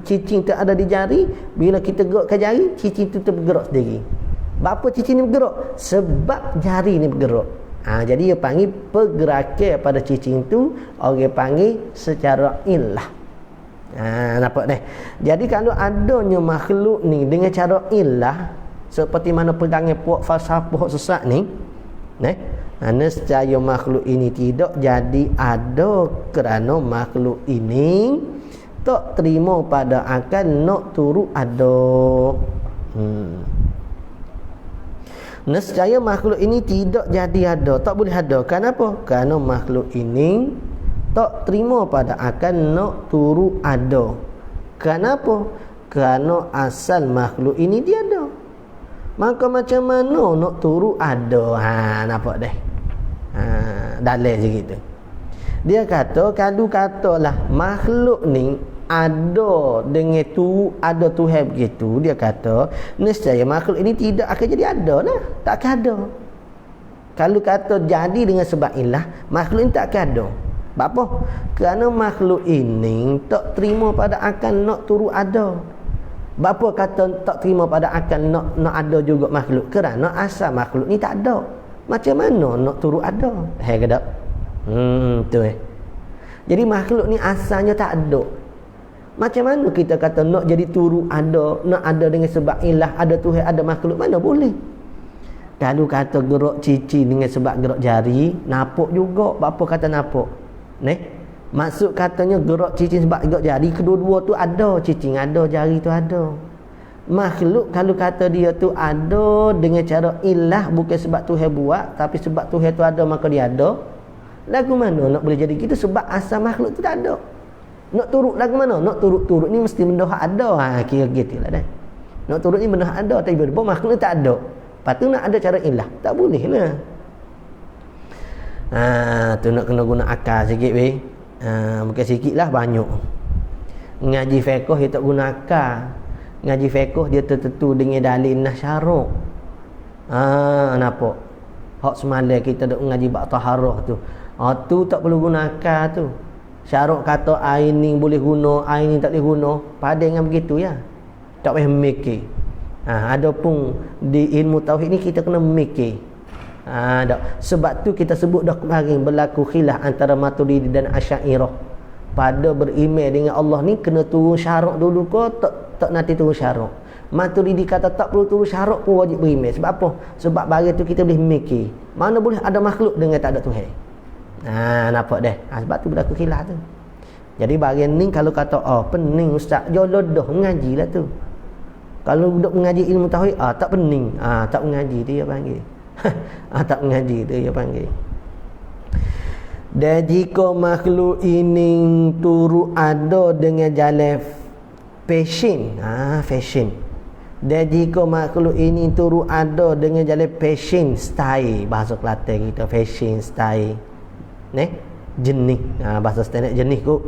cicing tu ada di jari, bila kita gerakkan jari, cicing tu bergerak sendiri. Apa cicing ni bergerak? Sebab jari ni bergerak. Jadi dia panggil pergerakan pada cicing tu, orang panggil secara ilah. Nampak dah. Jadi kalau adanya makhluk ni dengan cara ilah, seperti mana pegangan puak falsafah sesat ni, nescaya makhluk ini tidak jadi ada kerana makhluk ini tak terima pada akal nak turut ada. Nescaya makhluk ini tidak jadi ada, tak boleh ada. Kenapa? Kerana makhluk ini tak terima pada akal nak turut ada. Kenapa? Kerana asal makhluk ini dia ada. Maka macam mana nak turut ada? Nampak dah. Dalil je gitu. Dia kata, kalau katalah makhluk ni ada dengan ada Tuhan begitu, dia kata nescaya makhluk ini tidak akan jadi ada lah. Tak akan ada. Kalau kata jadi dengan sebab ilah, makhluk ini tak akan ada. Sebab apa? Kerana makhluk ini tak terima pada akal nak turut ada. Bapa kata tak terima pada akal nak ada juga makhluk? Kerana asal makhluk ni tak ada. Macam mana nak turut ada? Ke tak? Tu Jadi makhluk ni asalnya tak ada. Macam mana kita kata nak jadi turut ada, nak ada dengan sebab ilah, ada Tuhan, ada makhluk? Mana boleh? Kalau kata gerak cici dengan sebab gerak jari, nampak juga. Bapa kata nampak? Maksud katanya gerak cicing sebab gerak jari, kedua-dua tu ada, cicing ada, jari tu ada. Makhluk kalau kata dia tu ada dengan cara ilah, bukan sebab Tuhan buat, tapi sebab Tuhan tu ada maka dia ada, lagu mana nak boleh jadi gitu? Sebab asal makhluk tu tak ada. Nak turut lagu mana? Nak turut ni mesti benda ada. Kira gitu lah dah. Nak turut ni benda ada, tapi bila makhluk tak ada, lepas tu nak ada cara ilah, tak boleh lah. Tu nak kena guna akal sikit weh. Bukan sikit lah, banyak. Ngaji fiqh dia tak guna akal. Ngaji fiqh dia tertentu dengan dalil nas syarak. Nampak? Hak semalam kita duk ngaji bab taharah tu. Tu tak perlu guna akal tu. Syarak kata air ni boleh guna, air ni tak boleh guna. Pada dengan begitu ya. Tak payah mikir. Adapun di ilmu tauhid ni kita kena mikir. Sebab tu kita sebut dah kemarin berlaku khilaf antara Maturidi dan Asy'ariyah. Pada beriman dengan Allah ni kena turun syarak dulu ke tak nanti turun syarak. Maturidi kata tak perlu turun syarak pun wajib beriman. Sebab apa? Sebab bagi tu kita boleh mikir. Mana boleh ada makhluk dengan tak ada Tuhan. Nampak dah. Sebab tu berlaku khilaf tu. Jadi bahagian ni kalau kata pening ustaz, jolodoh mengajilah tu. Kalau duduk mengaji ilmu tauhid tak pening. Tak mengaji dia panggil. Tak mengaji tu dia panggil. Dan jika makhluk ini turut ada dengan jalan fashion, fashion. Dan jika makhluk ini turut ada dengan jalan fashion style, bahasa Kelantan kita fashion style, jenis, bahasa standard jenis kot.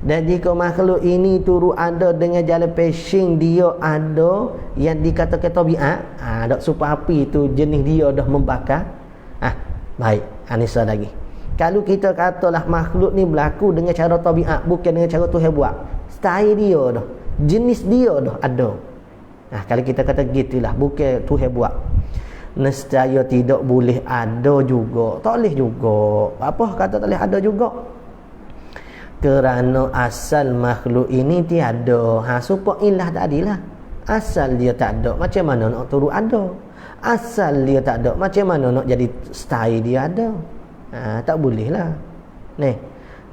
Dan jika makhluk ini turut ada dengan jalan fashion, dia ada yang dikatakan tabiat, dak supaya api tu jenis dia dah membakar. Baik, Anissa lagi. Kalau kita katalah makhluk ni berlaku dengan cara tabiat, bukan dengan cara Tuhan buat, style dia dah, jenis dia dah ada. Kalau kita kata gitulah, bukan Tuhan buat, nescaya tidak boleh ada juga. Tak boleh juga. Apa kata tak boleh ada juga? Kerana asal makhluk ini tiada. Supaya ilah tak adilah. Asal dia tak ada, macam mana nak turut ada? Asal dia tak ada, macam mana nak jadi style dia ada? Tak boleh lah.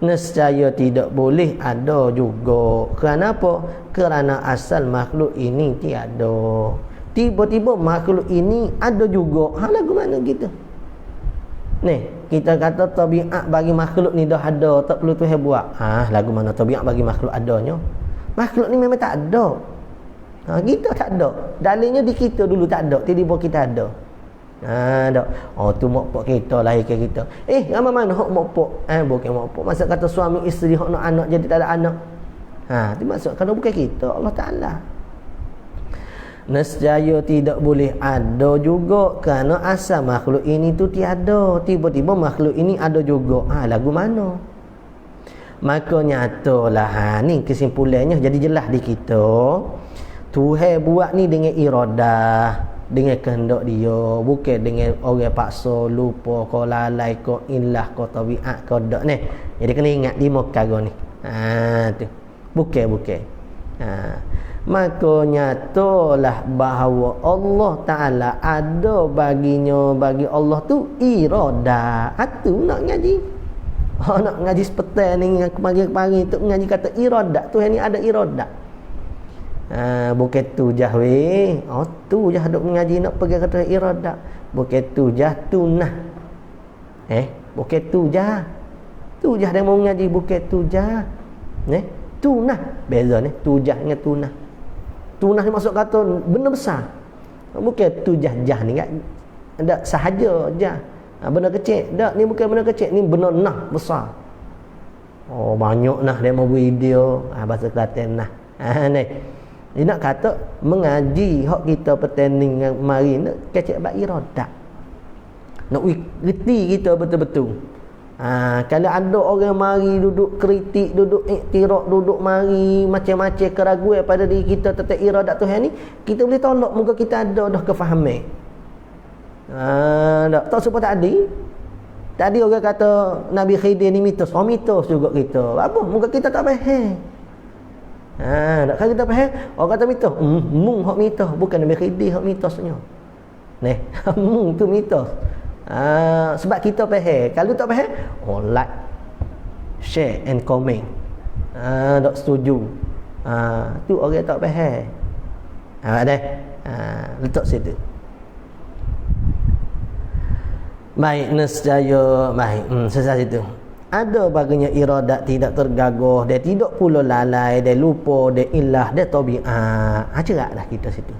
Nescaya tidak boleh ada juga. Kerana apa? Kerana asal makhluk ini tiada. Tiba-tiba makhluk ini ada juga. Lagu mana kita? Kita kata tabiat bagi makhluk ni dah ada, tak perlu Tuhan buat. Lagu mana tabiat bagi makhluk adanya? Makhluk ni memang tak ada. Kita tak ada. Dalilnya di kita dulu tak ada, tiba-tiba kita ada. Tak. Tu mokpok kita lahir ke kita. Ramai mana hok mokpok? Bukan mokpok. Maksud kata suami isteri hok nak anak jadi tak ada anak. Itu maksud kalau bukan kita, Allah Taala. Nescaya tidak boleh ada juga kerana asal makhluk ini tu tiada. Tiba-tiba makhluk ini ada juga. Lagu mana? Maka nyatalah ni kesimpulannya jadi jelas di kita. Tuhan buat ni dengan iradah, dengan kehendak dia, bukan dengan orang paksa, lupa, kau lalai, kau ilah, kau tabiat, kau dak ni. Jadi kena ingat 5 perkara ni. Tu. Bukan. Maka nyatalah bahawa Allah Ta'ala ada baginya, bagi Allah tu iradah. Tu nak ngaji. Nak ngaji sepetai ni kemarin-kemarin tu ngaji kata iradah. Tuhan ni ada iradah. Bukan tu jah weh. Tu jah duk mengaji nak pergi kata iradah. Bukan tu jah tunah. Bukan tu jah. Tu jah dia mau mengaji, bukan tu jah. Tunah. Beza ni, tu jah dengan tunah. Tunah ni maksud kata benda besar. Bukan tu jah ni kan. Ada sahaja jah. Benda kecil. Tak, ni bukan benda kecil, ni benda nah besar. Banyak nah dia mau video. Bahasa Kelantan nah. Ni. Dia nak kata mengaji hak kita pertanding dengan mari nak kecek bab iradah. Nak reti kita betul-betul. Kalau ada orang mari duduk kritik, duduk iktiraf, duduk mari macam-macam keraguan pada diri kita tentang iradah Tuhan ni, kita boleh tolak muka kita ada dah kefahaman. Tak sebab tadi orang kata Nabi Khidir ni mitos. Mitos juga kita. Apa? Muka kita tak faham. Kalau kita faham, orang kata mitos. Mung hak mitos, bukan Nabi Khidir hak mitosnya. Mung tu mitos. Sebab kita faham. Kalau tak faham, like, share and comment. Tak setuju. Tu orang tak faham. Letak situ. Baik, nescaya baik. Selesai situ. Ada baginya iradat tidak tergagah, dia tidak pula lalai, dia lupa, dia ilah, dia tabiat. Ceraklah kita situ.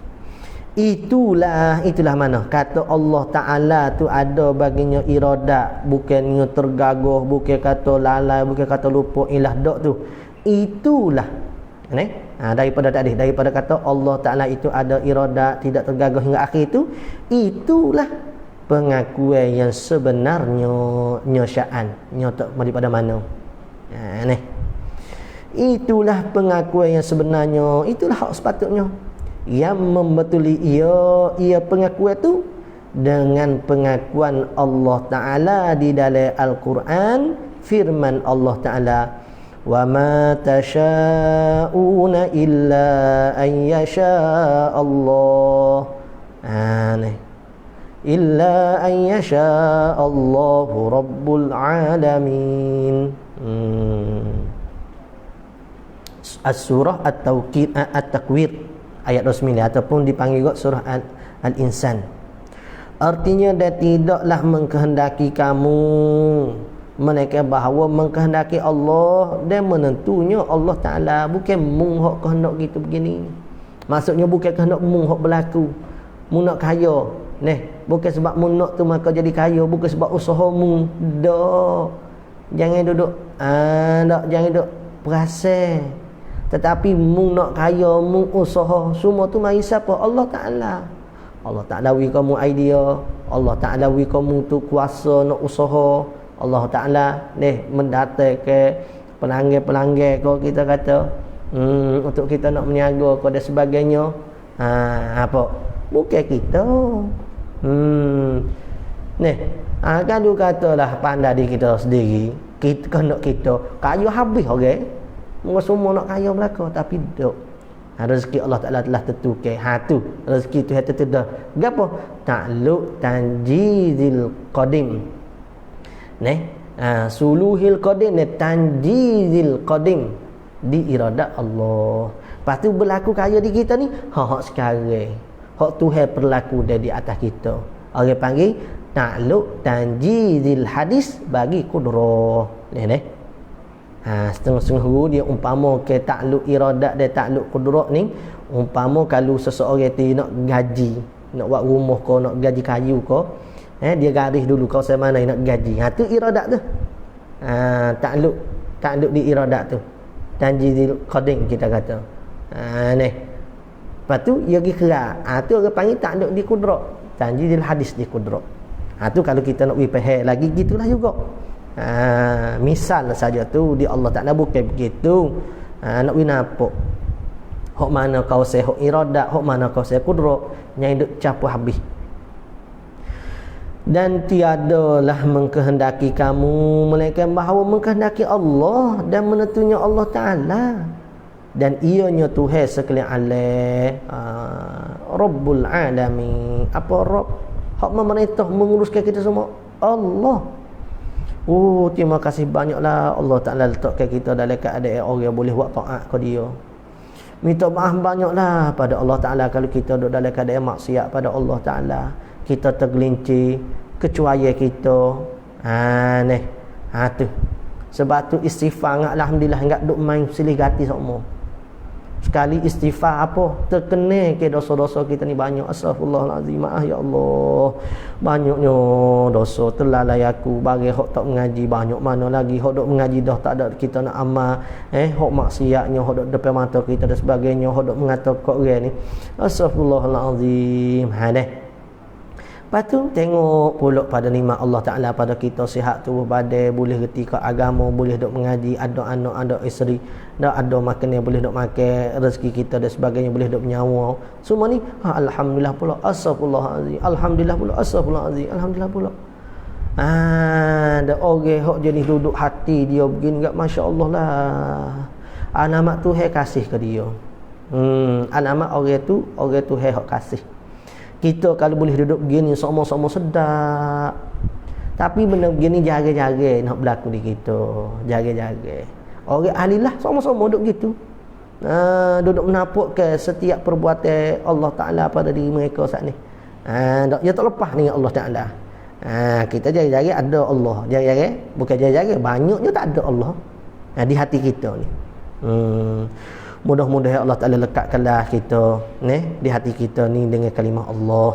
Itulah mana kata Allah Ta'ala tu ada baginya iradat, bukannya tergagah, bukan kata lalai, bukan kata lupa, ilah dak tu. Itulah daripada tadi, daripada kata Allah Ta'ala itu ada iradat tidak tergagah hingga akhir tu, itulah pengakuan yang sebenarnya nyosaan nyotok daripada mana. Itulah pengakuan yang sebenarnya, itulah hak sepatutnya yang membetuli ia pengakuan tu dengan pengakuan Allah Ta'ala di dalam Al-Quran. Firman Allah Ta'ala, wa ma tasha'una illa an yasha Allah. Illa an yasha Allahu Rabbul Alamin. As-surah At-Takwir ayat 29 ataupun dipanggil juga surah Al-Insan. Artinya dia tidaklah mengkehendaki kamu, melainkan bahawa mengkehendaki Allah, dan menentunya Allah Ta'ala, bukan mung hak kehendak gitu begini. Maksudnya bukan kehendak mung hak berlaku. Mung nak kaya, bukan sebab mung nak tu maka jadi kaya, bukan sebab usaha mung. Dak. Jangan duduk jangan duduk perasan. Tetapi mung nak kaya, mung usaha, semua tu mari siapa? Allah Ta'ala. Allah Ta'ala wi kamu idea, Allah Ta'ala wi kamu tu kuasa nak usaha, Allah Ta'ala mendatangkan pelanggan-pelanggan kau kita kata untuk kita nak meniaga kau dan sebagainya. Apa? Bukan kita. Kalau katalah pandai di kita sendiri, kita kena kita kaya habis orang. Mungkin semua nak kaya belaka tapi duk. Rezeki Allah Ta'ala telah tentukan. Tu rezeki tu hati tu dah. Gapo? Ta'luq tanjizil qadim. Suluhil qadim tanjizil qadim di iradat Allah. Lepas tu berlaku kaya di kita ni hak sekarang. Hak Tuhan berlaku di atas kita. Orang panggil ta'luq tanjizil hadis bagi kudrah. Setengah-setengah dia umpama ke ta'luq iradat dan ta'luq kudrah ni, umpama kalau seseorang tu nak gaji, nak buat rumah kau, nak gaji kayu kau, dia garis dulu kau saya mana nak gaji. Tu iradat tu. Ta'luq di iradat tu. Tanjizil qadim kita kata. Lepas tu dia pergi kerak. Tu orang panggil ta'luq di kudrah. Tanjizil hadis di kudrah. Tu kalau kita nak faham lagi gitulah juga. Misal saja tu di Allah Ta'ala bukan begitu. Nak nampak hok mana kau saya hok iradat, hok mana kau saya kudrah, yang duk campur habis. Dan tiadalah mengkehendaki kamu melainkan bahawa mengkehendaki Allah dan menentunya Allah Ta'ala, dan ianya Tuhan sekalian alam, Rabbul Alamin. Apa Rabb? Hak memerintah menguruskan kita semua Allah. Terima kasih banyaklah Allah Ta'ala letakkan kita dalam keadaan orang yang boleh buat taat ke dia. Minta maaf banyaklah pada Allah Ta'ala kalau kita duduk dalam keadaan maksiat pada Allah Ta'ala. Kita tergelincir kecuali kita. Tu. Sebab tu istighfar, alhamdulillah enggak duk main silih gati semua. Sekali istighfar apa terkena ke dosa-dosa kita ni banyak. Astaghfirullahalazim, maaf ya Allah, banyaknya dosa terlalai aku. Bagi hok tak mengaji banyak mana lagi, hok dok mengaji dah tak ada kita nak amal, hok maksiatnya hok dok depan mata kita dan sebagainya, hok dok mengata kok orang ni. Astaghfirullahalazim. Lepas tu tengok pula pada nikmat Allah Ta'ala pada kita, sihat tubuh badan, boleh reti ke agama, boleh duk mengaji, ada anak, ada isteri, ada makan yang boleh duk makan, rezeki kita dan sebagainya boleh duk menyawa. Semua ni alhamdulillah pula. Astaghfirullahalazim. Alhamdulillah pula. Astaghfirullahalazim. Alhamdulillah pula. Ada orang hok jenis duduk hati dia begini enggak, masya-Allah lah. Nama Tuhan kasih ke dia. Nama orang tu hok kasih. Kita kalau boleh duduk begini sama-sama sedap. Tapi benda begini jaga-jaga nak berlaku di kita. Jaga-jaga. Orang ahlilah sama-sama duduk gitu. Duduk menampakkan setiap perbuatan Allah Ta'ala pada diri mereka saat ni. Dia tak lepas dengan Allah Ta'ala. Kita jaga-jaga ada Allah. Jaga-jaga, bukan jaga-jaga, banyaknya tak ada Allah di hati kita ni. Mudah-mudahan Allah Ta'ala lekatkanlah kita di hati kita ni dengan kalimah Allah.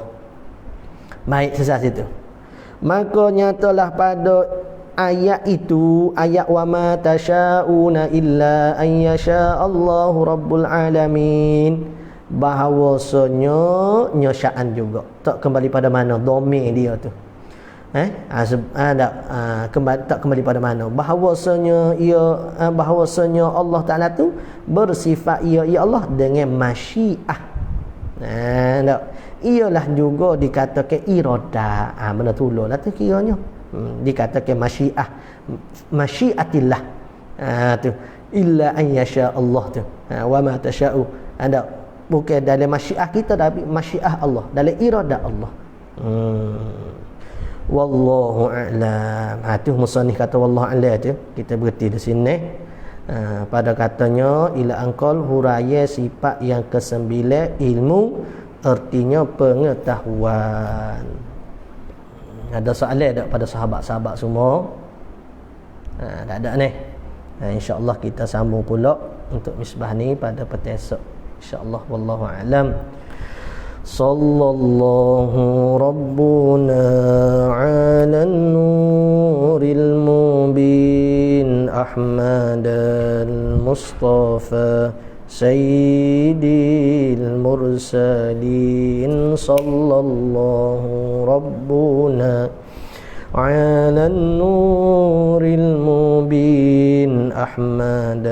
Baik, sesat itu. Maka nyatalah pada ayat itu, ayat wa ma tasyauna illa an yasha Allahu Rabbul Alamin, bahawasanya nyasaan juga. Tak kembali pada mana domir dia tu. Tak kembali pada mana bahawasanya Allah Ta'ala tu bersifat ya Allah dengan masyiah. Ialah juga dikatakan iradah. Benda tolong lah tu kiranya. Dikatakan masyiatillah. Tu illa an yasha Allah tu. Wa ma tasha'u. Bukan dalam masyiah kita, tapi masyiah Allah, dalam iradah Allah. Wallahu a'lam. Tu musannif kata wallahu a'lam tu. Kita berhenti di sini. Pada katanya ila angkal huraya sifat yang ke-9 ilmu, artinya pengetahuan. Ada soalan tak pada sahabat-sahabat semua? Tak ada ni. InsyaAllah kita sambung pula untuk misbah ni pada petang esok. InsyaAllah wallahu a'lam. Sallallahu Rabbuna ala nuril mubin Ahmad al-Mustafa Sayyidil Mursalin. Sallallahu Rabbuna على النور المبين أحمد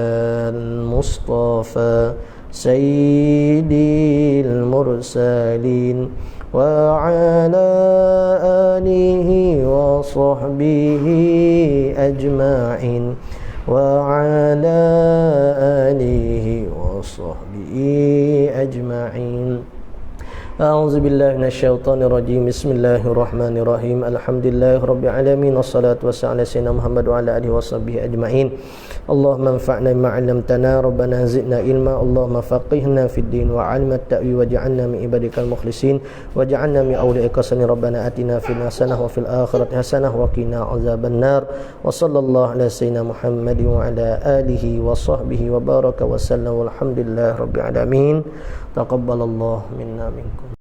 المصطفى سيد المرسلين وعلى آله وصحبه أجمعين وعلى آله وصحبه أجمعين. أعوذ بالله من الشيطان الرجيم. بسم الله الرحمن الرحيم. الحمد لله رب العالمين والصلاة والسلام على سيدنا محمد وعلى آله وصحبه أجمعين. اللهم انفعنا بما علمتنا ربنا زدنا علما اللهم فقهنا في الدين وعلم التأويل واجعلنا من عبادك المخلصين واجعلنا من أولئك الصالحين. ربنا آتنا في الحسنة وفي الآخرة حسنة وقنا عذاب النار. وصلى الله على سيدنا محمد وعلى آله وصحبه وبارك وسلم والحمد لله رب العالمين. تقبل الله منا منكم.